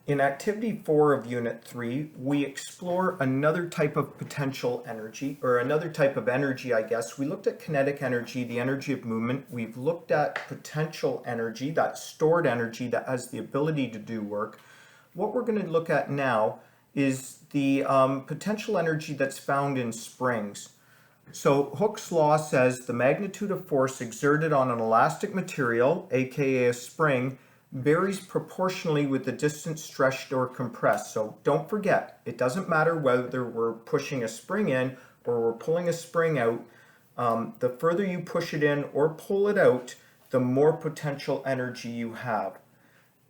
In activity 4 of unit 3, we explore another type of potential energy, or another type of energy, I guess. We looked at kinetic energy, the energy of movement. We've looked at potential energy, that stored energy that has the ability to do work. What we're going to look at now is the potential energy that's found in springs. So Hooke's law says the magnitude of force exerted on an elastic material, aka a spring, varies proportionally with the distance stretched or compressed. So don't forget, it doesn't matter whether we're pushing a spring in or we're pulling a spring out. The further you push it in or pull it out, the more potential energy you have.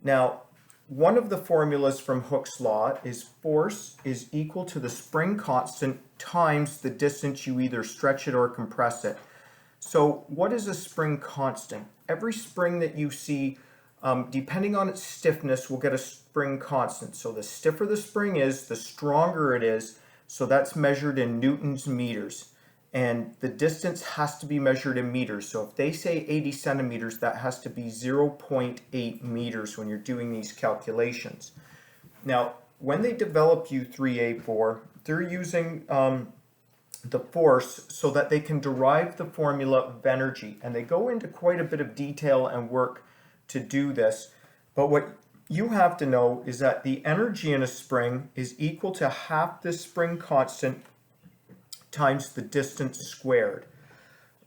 Now, one of the formulas from Hooke's law is force is equal to the spring constant times the distance you either stretch it or compress it. So what is a spring constant? Every spring that you see, depending on its stiffness, will get a spring constant. So the stiffer the spring is, the stronger it is. So that's measured in newtons meters. And the distance has to be measured in meters. So if they say 80 centimeters, that has to be 0.8 meters when you're doing these calculations. Now, when they develop U3A4, they're using the force so that they can derive the formula of energy. And they go into quite a bit of detail and work to do this. But what you have to know is that the energy in a spring is equal to half the spring constant times the distance squared.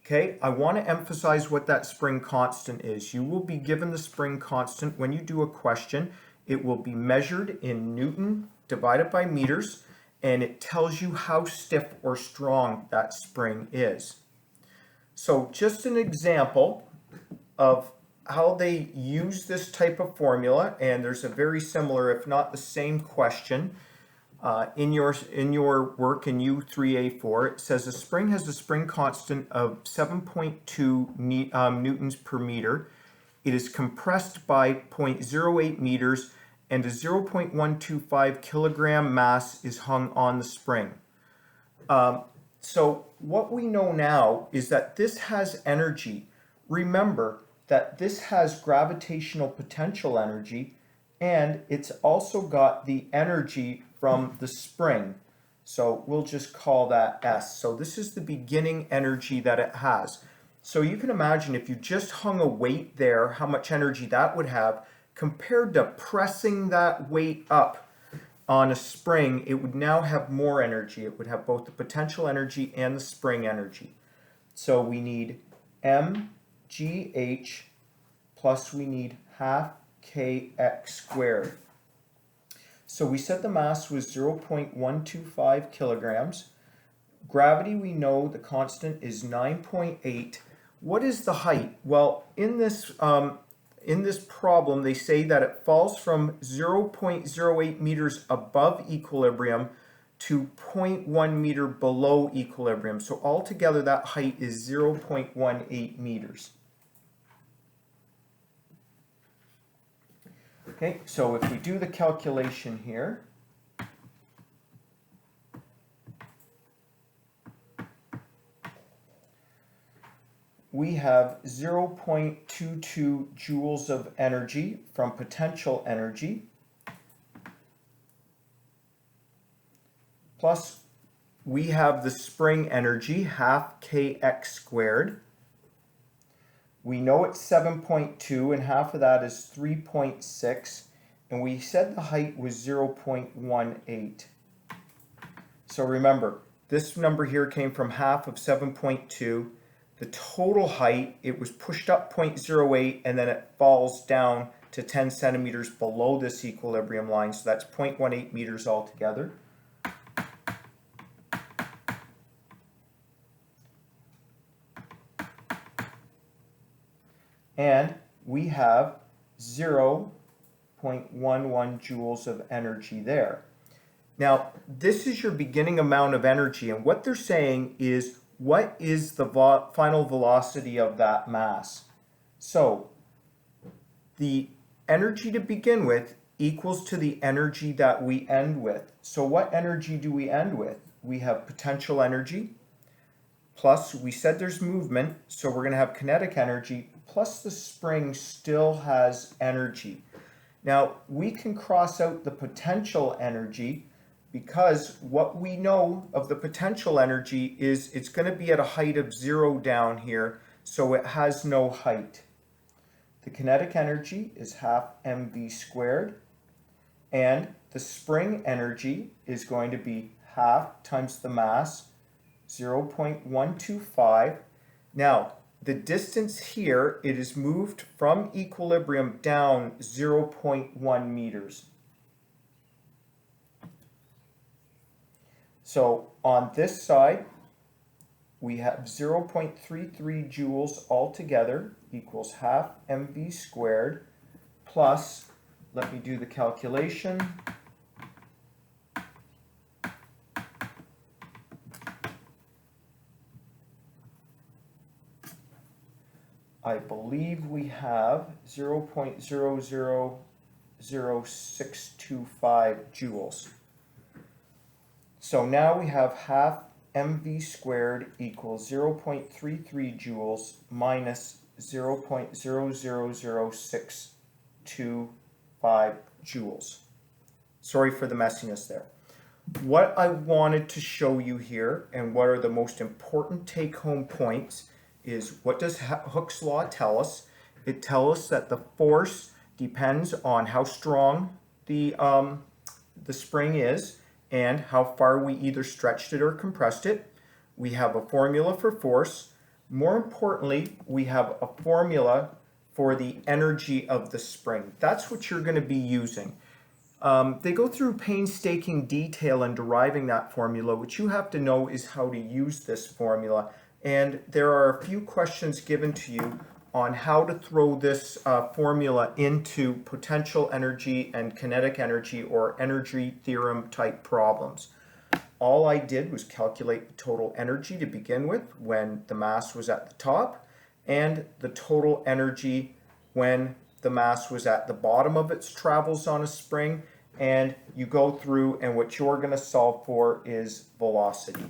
Okay, I want to emphasize what that spring constant is. You will be given the spring constant when you do a question. It will be measured in Newton divided by meters, and it tells you how stiff or strong that spring is. So just an example of how they use this type of formula, and there's a very similar, if not the same question, in your work in U3A4. It says a spring has a spring constant of 7.2 newtons per meter. It is compressed by 0.08 meters, and a 0.125 kilogram mass is hung on the spring. So what we know now is that this has energy. Remember that this has gravitational potential energy, and it's also got the energy from the spring. So we'll just call that S. So this is the beginning energy that it has. So you can imagine if you just hung a weight there, how much energy that would have compared to pressing that weight up on a spring. It would now have more energy. It would have both the potential energy and the spring energy. So we need mgh plus we need half kx squared. So we said the mass was 0.125 kilograms. Gravity, we know the constant is 9.8. What is the height? Well, in this problem, they say that it falls from 0.08 meters above equilibrium to 0.1 meter below equilibrium. So altogether, that height is 0.18 meters. Okay, so if we do the calculation here, we have 0.22 joules of energy from potential energy, plus we have the spring energy, half kx squared. We know it's 7.2, and half of that is 3.6, and we said the height was 0.18. So remember, this number here came from half of 7.2. The total height, it was pushed up 0.08, and then it falls down to 10 centimeters below this equilibrium line, so that's 0.18 meters altogether. And we have 0.11 joules of energy there. Now, this is your beginning amount of energy, and what they're saying is, what is the final velocity of that mass? So, the energy to begin with equals to the energy that we end with. So what energy do we end with? We have potential energy, plus we said there's movement, so we're going to have kinetic energy, plus the spring still has energy. Now, we can cross out the potential energy because what we know of the potential energy is it's going to be at a height of 0 down here, so it has no height. The kinetic energy is half mv squared, and the spring energy is going to be half times the mass, 0.125. Now, the distance here, it is moved from equilibrium down 0.1 meters. So on this side, we have 0.33 joules altogether equals half mv squared plus, let me do the calculation, I believe we have 0.000625 joules. So now we have half mv squared equals 0.33 joules minus 0.0000625 joules. Sorry for the messiness there. What I wanted to show you here, and what are the most important take-home points, is what does Hooke's law tell us? It tells us that the force depends on how strong the spring is and how far we either stretched it or compressed it. We have a formula for force. More importantly, we have a formula for the energy of the spring. That's what you're going to be using. They go through painstaking detail in deriving that formula. What you have to know is how to use this formula. And there are a few questions given to you on how to throw this formula into potential energy and kinetic energy or energy theorem type problems. All I did was calculate the total energy to begin with when the mass was at the top, and the total energy when the mass was at the bottom of its travels on a spring, and you go through and what you're going to solve for is velocity.